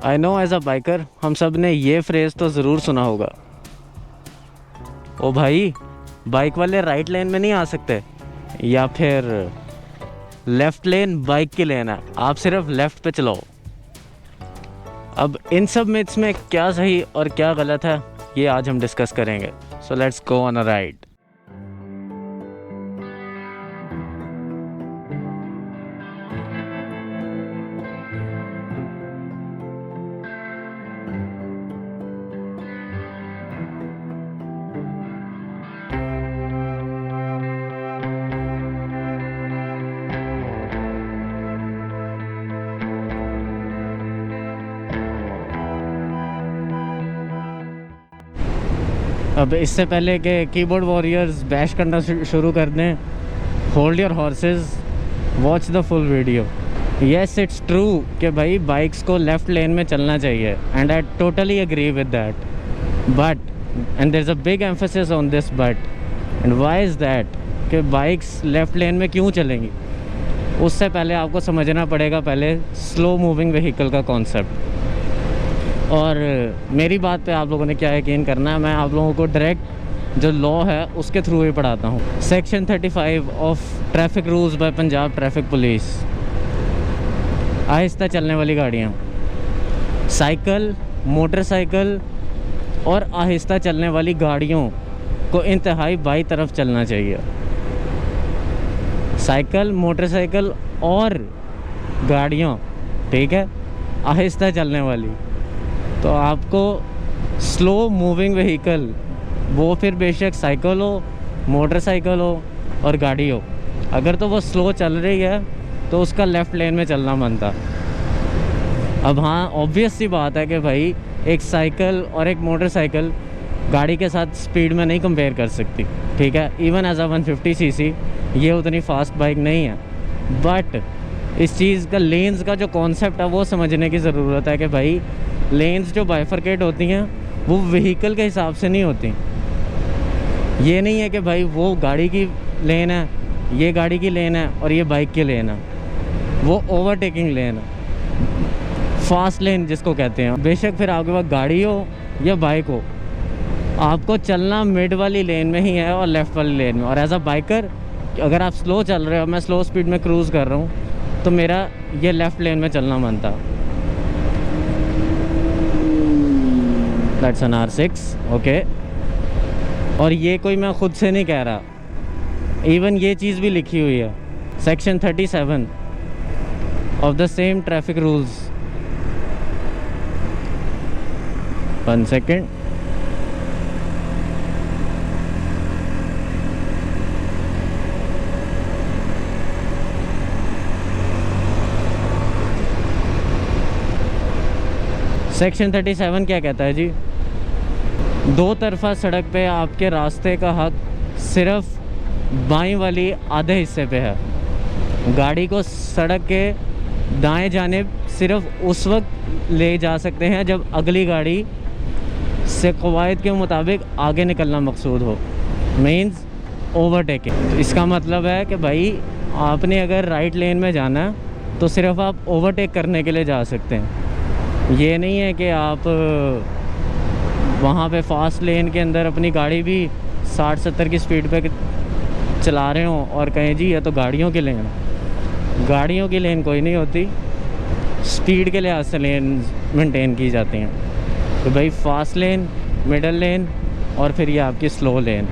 I know as a biker हम सब ने ये फ्रेज़ तो ज़रूर सुना होगा, ओ भाई बाइक वाले राइट लेन में नहीं आ सकते, या फिर लेफ़्ट लेन बाइक की लेन है, आप सिर्फ लेफ़्ट पे चलाओ। अब इन सब मिथ्स में क्या सही और क्या गलत है, ये आज हम डिस्कस करेंगे। So let's go on a ride. अब इससे पहले कि कीबोर्ड वॉरियर्स बैश करना शुरू कर दें, hold your horses, watch the full video. Yes it's true कि भाई बाइक्स को लेफ़्ट लेन में चलना चाहिए, and I totally agree with that, but and there is a big emphasis on this but, and why is that कि bikes left lane में क्यों चलेंगी। उससे पहले आपको समझना पड़ेगा पहले स्लो मूविंग व्हीकल का कॉन्सेप्ट। और मेरी बात पे आप लोगों ने क्या यकीन करना है, मैं आप लोगों को डायरेक्ट जो लॉ है उसके थ्रू ही पढ़ाता हूँ। Section 35 of traffic rules by Punjab traffic police. आहिस्ता चलने वाली गाड़ियाँ, साइकिल, मोटरसाइकिल और आहिस्ता चलने वाली गाड़ियों को इंतहाई बाई तरफ चलना चाहिए। साइकिल, मोटरसाइकिल और गाड़ियाँ, ठीक है, आहिस्ता चलने वाली। तो आपको स्लो मूविंग व्हीकल, वो फिर बेशक साइकिल हो, मोटरसाइकिल हो और गाड़ी हो, अगर तो वो स्लो चल रही है तो उसका लेफ़्ट लेन में चलना बनता। अब हाँ, ऑब्वियस सी बात है कि भाई एक साइकिल और एक मोटरसाइकिल गाड़ी के साथ स्पीड में नहीं कंपेयर कर सकती, ठीक है। इवन एज अ 150 सीसी ये उतनी फास्ट बाइक नहीं है, बट इस चीज़ का लेन्स का जो कॉन्सेप्ट है वो समझने की ज़रूरत है कि भाई लेन्स जो बाइफरकेट होती हैं वो व्हीकल के हिसाब से नहीं होती। ये नहीं है कि भाई वो गाड़ी की लेन है, ये गाड़ी की लेन है और ये बाइक की लेन है, वो ओवरटेकिंग लेन है, फास्ट लेन जिसको कहते हैं। बेशक फिर आपके पास गाड़ी हो या बाइक हो, आपको चलना मिड वाली लेन में ही है और लेफ़्ट वाली लेन में। और एज अ बाइकर अगर आप स्लो चल रहे हो, मैं स्लो स्पीड में क्रूज़ कर रहा हूँ, तो मेरा ये लेफ़्ट लेन में चलना बनता। That's an R6, okay. और ये कोई मैं ख़ुद से नहीं कह रहा, इवन ये चीज़ भी लिखी हुई है, section 37 of the same traffic rules. 1 second. Section 37 क्या कहता है जी? दो तरफा सड़क पे आपके रास्ते का हक सिर्फ बाईं वाली आधे हिस्से पे है। गाड़ी को सड़क के दाएं जानिब सिर्फ उस वक्त ले जा सकते हैं जब अगली गाड़ी से कवायद के मुताबिक आगे निकलना मकसूद हो, मीन्स ओवरटेकिंग। इसका मतलब है कि भाई आपने अगर राइट लेन में जाना है तो सिर्फ आप ओवरटेक करने के लिए जा सकते हैं। ये नहीं है कि आप वहाँ पे फास्ट लेन के अंदर अपनी गाड़ी भी 60-70 की स्पीड पे चला रहे हो और कहें जी ये तो गाड़ियों की लेन। गाड़ियों की लेन कोई नहीं होती, स्पीड के लिहाज से लेन मेंटेन की जाती हैं। तो भाई फास्ट लेन, मिडल लेन और फिर ये आपकी स्लो लेन।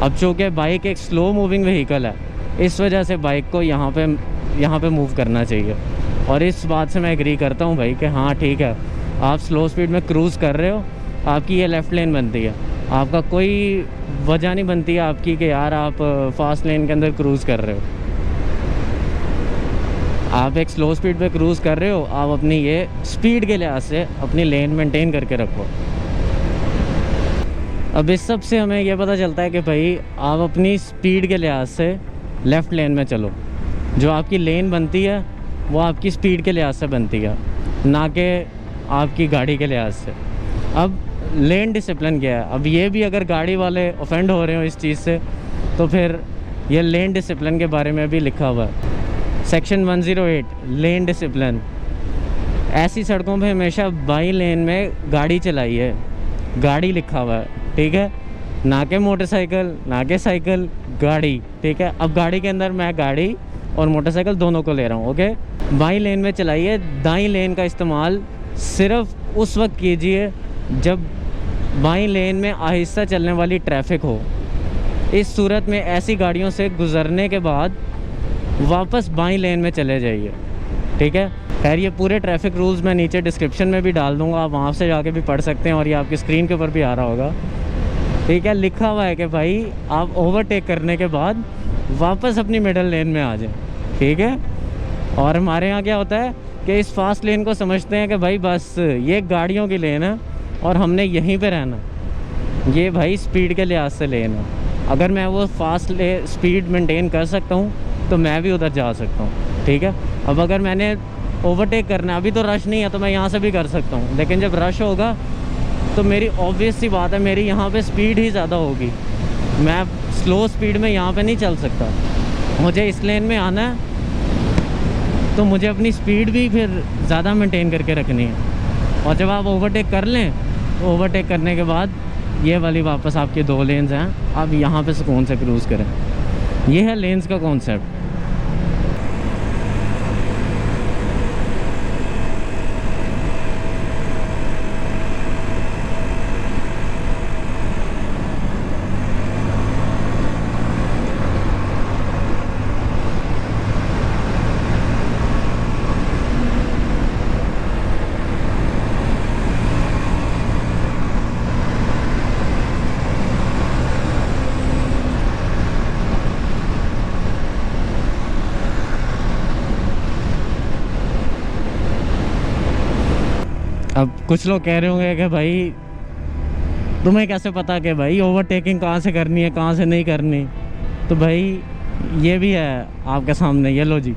अब चूँकि बाइक एक स्लो मूविंग व्हीकल है, इस वजह से बाइक को यहाँ पे मूव करना चाहिए। और इस बात से मैं एग्री करता हूँ भाई कि हाँ ठीक है, आप स्लो स्पीड में क्रूज़ कर रहे हो, आपकी ये लेफ़्ट लेन बनती है, आपका कोई वजह नहीं बनती है आपकी कि यार आप फास्ट लेन के अंदर क्रूज़ कर रहे हो। आप एक स्लो स्पीड पे क्रूज़ कर रहे हो, आप अपनी ये स्पीड के लिहाज से अपनी लेन मेंटेन करके रखो। अब इस सब से हमें यह पता चलता है कि भाई आप अपनी स्पीड के लिहाज से लेफ़्ट लेन में चलो। जो आपकी लेन बनती है वो आपकी स्पीड के लिहाज से बनती है, ना कि आपकी गाड़ी के लिहाज से। अब लेन डिसिप्लिन क्या है? अब ये भी अगर गाड़ी वाले ऑफेंड हो रहे हो इस चीज़ से, तो फिर ये लेन डिसिप्लिन के बारे में भी लिखा हुआ है, सेक्शन 108 लेन डिसिप्लिन। ऐसी सड़कों पे हमेशा बाई लेन में गाड़ी चलाई है, गाड़ी लिखा हुआ है, ठीक है, ना कि मोटरसाइकिल, ना कि साइकिल, गाड़ी, ठीक है। अब गाड़ी के अंदर मैं गाड़ी और मोटरसाइकिल दोनों को ले रहा हूँ, ओके। बाई लेन में चलाइए, दाई लेन का इस्तेमाल सिर्फ उस वक्त कीजिए जब बाई लेन में आहिस्ता चलने वाली ट्रैफिक हो। इस सूरत में ऐसी गाड़ियों से गुज़रने के बाद वापस बाई लेन में चले जाइए, ठीक है। खैर ये पूरे ट्रैफिक रूल्स मैं नीचे डिस्क्रिप्शन में भी डाल दूँगा, आप वहाँ से जाके भी पढ़ सकते हैं और ये आपकी स्क्रीन के ऊपर भी आ रहा होगा, ठीक है। लिखा हुआ है कि भाई आप ओवरटेक करने के बाद वापस अपनी मिडल लेन में आ जाएं, ठीक है। और हमारे यहाँ क्या होता है कि इस फास्ट लेन को समझते हैं कि भाई बस ये गाड़ियों की लेन है और हमने यहीं पे रहना, ये भाई स्पीड के लिहाज से लेन है। अगर मैं वो फास्ट स्पीड मेंटेन कर सकता हूँ तो मैं भी उधर जा सकता हूँ, ठीक है। अब अगर मैंने ओवरटेक करना है, अभी तो रश नहीं है तो मैं यहाँ से भी कर सकता हूँ, लेकिन जब रश होगा तो मेरी ऑब्वियस सी बात है मेरी यहाँ पे स्पीड ही ज़्यादा होगी, मैं स्लो स्पीड में यहाँ पे नहीं चल सकता। मुझे इस लेन में आना है तो मुझे अपनी स्पीड भी फिर ज़्यादा मेंटेन करके रखनी है। और जब आप ओवरटेक कर लें तो ओवरटेक करने के बाद ये वाली वापस आपकी 2 लेन्स हैं, आप यहाँ पे सुकून से क्रूज़ करें। ये है लेन्स का कॉन्सेप्ट। अब कुछ लोग कह रहे होंगे कि भाई तुम्हें कैसे पता कि भाई ओवरटेकिंग कहाँ से करनी है, कहाँ से नहीं करनी। तो भाई ये भी है आपके सामने, ये लो जी,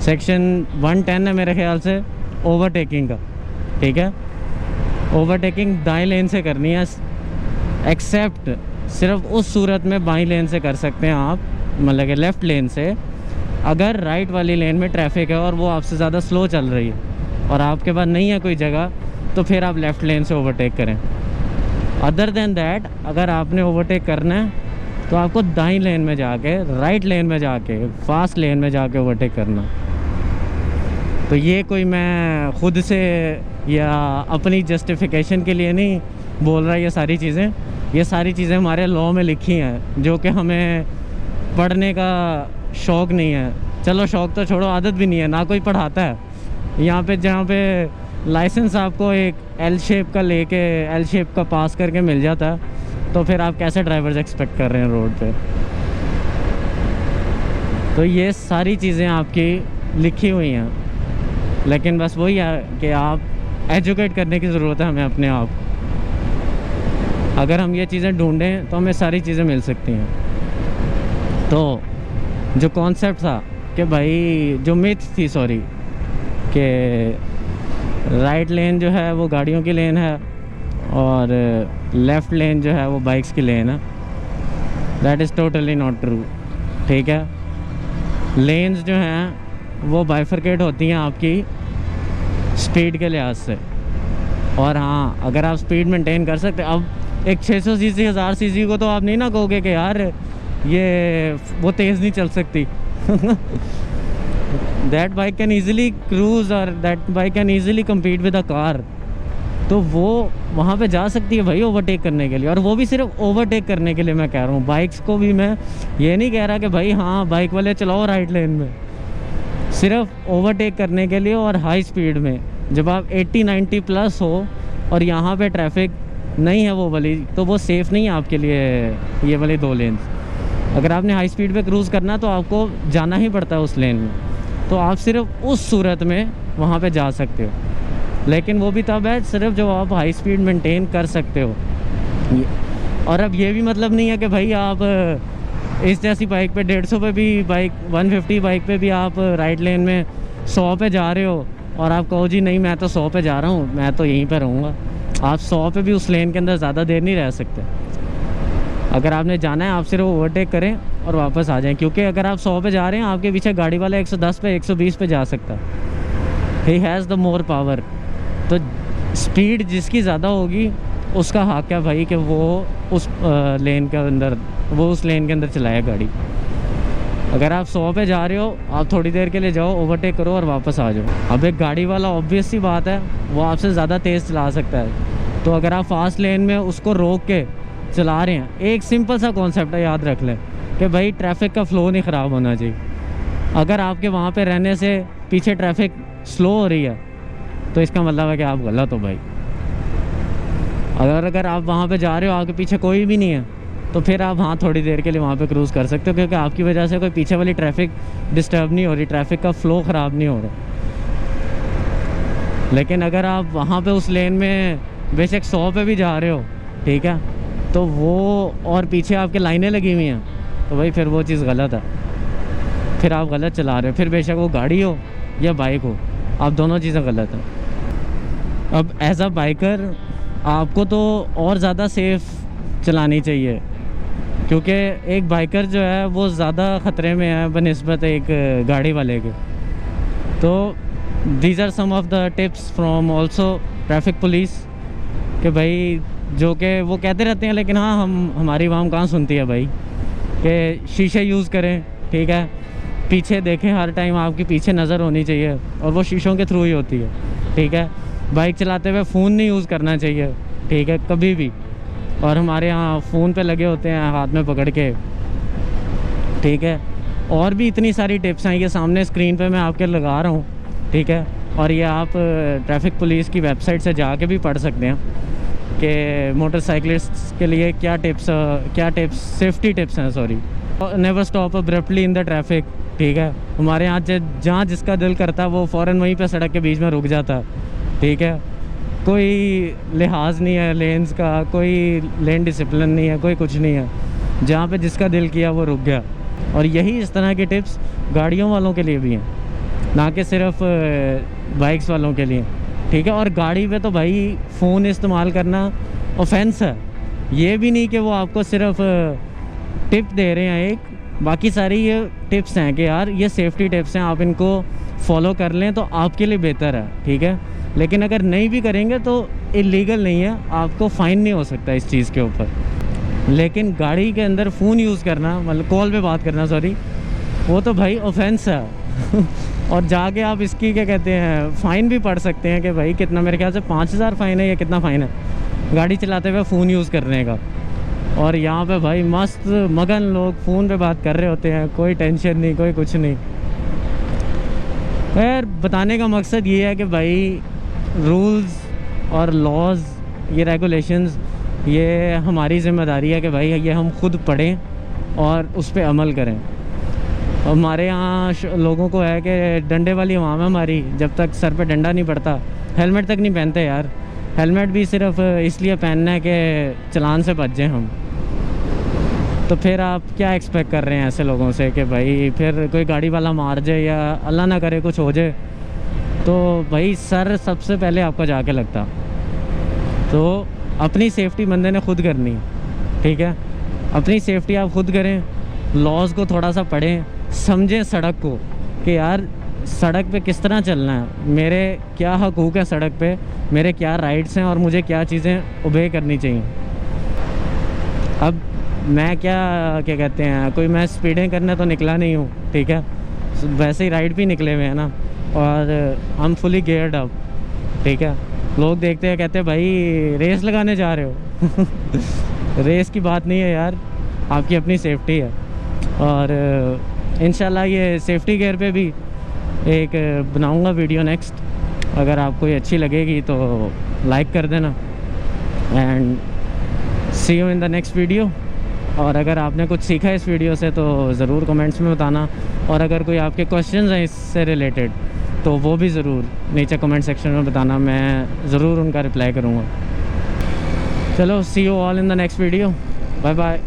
सेक्शन 110 है मेरे ख्याल से ओवरटेकिंग का, ठीक है। ओवरटेकिंग दाएं लेन से करनी है, एक्सेप्ट सिर्फ उस सूरत में बाईं लेन से कर सकते हैं आप, मतलब कि लेफ़्ट लेन से, अगर राइट वाली लेन में ट्रैफिक है और वो आपसे ज़्यादा स्लो चल रही है और आपके पास नहीं है कोई जगह, तो फिर आप लेफ़्ट लेन से ओवरटेक करें। अदर देन दैट अगर आपने ओवरटेक करना है तो आपको दाईं लेन में जाके, राइट लेन में जाके, फास्ट लेन में जाके ओवरटेक करना। तो ये कोई मैं ख़ुद से या अपनी जस्टिफिकेशन के लिए नहीं बोल रहा, ये सारी चीज़ें हमारे लॉ में लिखी हैं, जो कि हमें पढ़ने का शौक़ नहीं है। चलो शौक़ तो छोड़ो, आदत भी नहीं है, ना कोई पढ़ाता है। यहाँ पे जहाँ पे लाइसेंस आपको एक एल शेप का पास करके मिल जाता है, तो फिर आप कैसे ड्राइवर्स एक्सपेक्ट कर रहे हैं रोड पे। तो ये सारी चीज़ें आपकी लिखी हुई हैं, लेकिन बस वही है कि आप एजुकेट करने की ज़रूरत है हमें अपने आप। अगर हम ये चीज़ें ढूंढें तो हमें सारी चीज़ें मिल सकती हैं। तो जो कॉन्सेप्ट था कि भाई, जो मिथ थी सॉरी, कि राइट लेन जो है वो गाड़ियों की लेन है और लेफ़्ट लेन जो है वो बाइक्स की लेन है, that is totally not true, ठीक है। लेन्स जो हैं वो बाइफरकेट होती हैं आपकी स्पीड के लिहाज से। और हाँ, अगर आप स्पीड मेंटेन कर सकते, अब एक 600 सीसी 1000 सीसी को तो आप नहीं ना कहोगे कि यार ये वो तेज़ नहीं चल सकती। That bike can easily cruise और that bike can easily compete with a car. तो वो वहाँ पे जा सकती है भाई ओवरटेक करने के लिए, और वो भी सिर्फ ओवरटेक करने के लिए मैं कह रहा हूँ। बाइक्स को भी मैं ये नहीं कह रहा कि भाई हाँ बाइक वाले चलाओ राइट लेन में, सिर्फ ओवरटेक करने के लिए और हाई स्पीड में। जब आप 80-90 प्लस हो और यहाँ पे ट्रैफिक नहीं है वो वाली, तो वो सेफ़ नहीं है आपके लिए ये वाली 2 लेन्स। अगर आपने हाई स्पीड पे क्रूज़ करना तो आपको जाना ही पड़ता है उस लेन में, तो आप सिर्फ उस सूरत में वहाँ पे जा सकते हो। लेकिन वो भी तब है सिर्फ जब आप हाई स्पीड मेंटेन कर सकते हो। और अब ये भी मतलब नहीं है कि भाई आप इस जैसी बाइक पे 150 पे भी, बाइक 150 बाइक पे भी आप राइट लेन में 100 पे जा रहे हो और आप कहो जी नहीं मैं तो 100 पे जा रहा हूँ, मैं तो यहीं पे रहूँगा। आप 100 पे भी उस लेन के अंदर ज़्यादा देर नहीं रह सकते। अगर आपने जाना है आप सिर्फ ओवरटेक करें और वापस आ जाएं, क्योंकि अगर आप 100 पे जा रहे हैं आपके पीछे गाड़ी वाला 110 पे 120 पे जा सकता है। He has the more power. तो स्पीड जिसकी ज़्यादा होगी उसका हक है भाई कि वो उस लेन के अंदर चलाए गाड़ी। अगर आप 100 पे जा रहे हो, आप थोड़ी देर के लिए जाओ, ओवरटेक करो और वापस आ जाओ। अब एक गाड़ी वाला ऑब्वियस सी बात है वो आपसे ज़्यादा तेज़ चला सकता है, तो अगर आप फास्ट लेन में उसको रोक के चला रहे हैं, एक सिंपल सा कॉन्सेप्ट है, याद रख लें कि भाई ट्रैफिक का फ़्लो नहीं ख़राब होना चाहिए। अगर आपके वहाँ पे रहने से पीछे ट्रैफिक स्लो हो रही है तो इसका मतलब है कि आप गलत हो भाई। अगर आप वहाँ पे जा रहे हो, आपके पीछे कोई भी नहीं है, तो फिर आप हाँ थोड़ी देर के लिए वहाँ पे क्रूज़ कर सकते हो, क्योंकि आपकी वजह से कोई पीछे वाली ट्रैफिक डिस्टर्ब नहीं हो रही, ट्रैफिक का फ़्लो ख़राब नहीं हो रहा। लेकिन अगर आप वहाँ पे उस लेन में बेशक 100 पे भी जा रहे हो, ठीक है, तो वो और पीछे आपके लाइनें लगी हुई हैं, तो भाई फिर वो चीज़ गलत है, फिर आप गलत चला रहे हो। फिर बेशक वो गाड़ी हो या बाइक हो, आप दोनों चीज़ें गलत हैं। अब एज अ बाइकर आपको तो और ज़्यादा सेफ़ चलानी चाहिए, क्योंकि एक बाइकर जो है वो ज़्यादा ख़तरे में है बनिस्बत एक गाड़ी वाले के। तो these are some of the tips from also traffic police, कि भाई जो कि वो कहते रहते हैं, लेकिन हाँ हमारी आवाम कहाँ सुनती है भाई, कि शीशे यूज़ करें, ठीक है, पीछे देखें, हर टाइम आपकी पीछे नज़र होनी चाहिए और वो शीशों के थ्रू ही होती है, ठीक है। बाइक चलाते हुए फ़ोन नहीं यूज़ करना चाहिए, ठीक है, कभी भी। और हमारे यहाँ फ़ोन पे लगे होते हैं हाथ में पकड़ के, ठीक है। और भी इतनी सारी टिप्स हैं, ये सामने स्क्रीन पे मैं आपके लगा रहा हूँ, ठीक है। और ये आप ट्रैफिक पुलिस की वेबसाइट से जाके भी पढ़ सकते हैं कि मोटरसाइकिलिस्ट के लिए क्या टिप्स सेफ्टी टिप्स हैं, sorry. Never stop abruptly in the traffic, ठीक है। हमारे यहाँ जहाँ जिसका दिल करता है वो फ़ौरन वहीं पे सड़क के बीच में रुक जाता है, ठीक है। कोई लिहाज नहीं है लेन्स का, कोई लेन डिसिप्लिन नहीं है, कोई कुछ नहीं है, जहाँ पे जिसका दिल किया वो रुक गया। और यही इस तरह की टिप्स गाड़ियों वालों के लिए भी हैं, ना कि सिर्फ बाइक्स वालों के लिए, ठीक है। और गाड़ी पे तो भाई फ़ोन इस्तेमाल करना ऑफेंस है, ये भी नहीं कि वो आपको सिर्फ टिप दे रहे हैं एक, बाकी सारी ये टिप्स हैं कि यार ये सेफ्टी टिप्स हैं, आप इनको फॉलो कर लें तो आपके लिए बेहतर है, ठीक है। लेकिन अगर नहीं भी करेंगे तो इलीगल नहीं है, आपको फ़ाइन नहीं हो सकता इस चीज़ के ऊपर। लेकिन गाड़ी के अंदर फ़ोन यूज़ करना, मतलब कॉल पे बात करना, सॉरी, वो तो भाई ऑफेंस है और जाके आप इसकी क्या कहते हैं फ़ाइन भी पड़ सकते हैं कि भाई कितना, मेरे ख्याल से 5000 फ़ाइन है या कितना फ़ाइन है गाड़ी चलाते हुए फ़ोन यूज़ करने का। और यहाँ पे भाई मस्त मगन लोग फ़ोन पे बात कर रहे होते हैं, कोई टेंशन नहीं, कोई कुछ नहीं। खैर बताने का मकसद ये है कि भाई रूल्स और लॉज़, ये रेगुलेशंस, ये हमारी ज़िम्मेदारी है कि भाई ये हम खुद पढ़ें और उस पर अमल करें। हमारे यहाँ लोगों को है कि डंडे वाली आवाम है हमारी, जब तक सर पे डंडा नहीं पड़ता हेलमेट तक नहीं पहनते यार। हेलमेट भी सिर्फ इसलिए पहनना है कि चालान से बच जाएं हम। तो फिर आप क्या एक्सपेक्ट कर रहे हैं ऐसे लोगों से कि भाई फिर कोई गाड़ी वाला मार जाए या अल्लाह ना करे कुछ हो जाए, तो भाई सर सबसे पहले आपका जाके लगता। तो अपनी सेफ्टी बंदे ने खुद करनी है, ठीक है। अपनी सेफ्टी आप खुद करें, लॉज़ को थोड़ा सा पढ़ें, समझें सड़क को कि यार सड़क पे किस तरह चलना है, मेरे क्या हकूक़ है सड़क पे, मेरे क्या राइट्स हैं और मुझे क्या चीज़ें ओबे करनी चाहिए। अब मैं क्या कहते हैं, कोई मैं स्पीडें करने तो निकला नहीं हूँ, ठीक है, वैसे ही राइड भी निकले हुए हैं ना, और हम फुली गियर्ड अप, ठीक है। लोग देखते हैं कहते हैं भाई रेस लगाने जा रहे हो रेस की बात नहीं है यार, आपकी अपनी सेफ्टी है। और इंशाल्लाह ये सेफ्टी गियर पे भी एक बनाऊंगा वीडियो नेक्स्ट, अगर आपको ये अच्छी लगेगी तो लाइक कर देना and see you in the next video. और अगर आपने कुछ सीखा इस वीडियो से तो ज़रूर कमेंट्स में बताना, और अगर कोई आपके क्वेश्चंस हैं इससे रिलेटेड तो वो भी ज़रूर नीचे कमेंट सेक्शन में बताना, मैं ज़रूर उनका रिप्लाई करूँगा। चलो see you all in the next video, bye bye.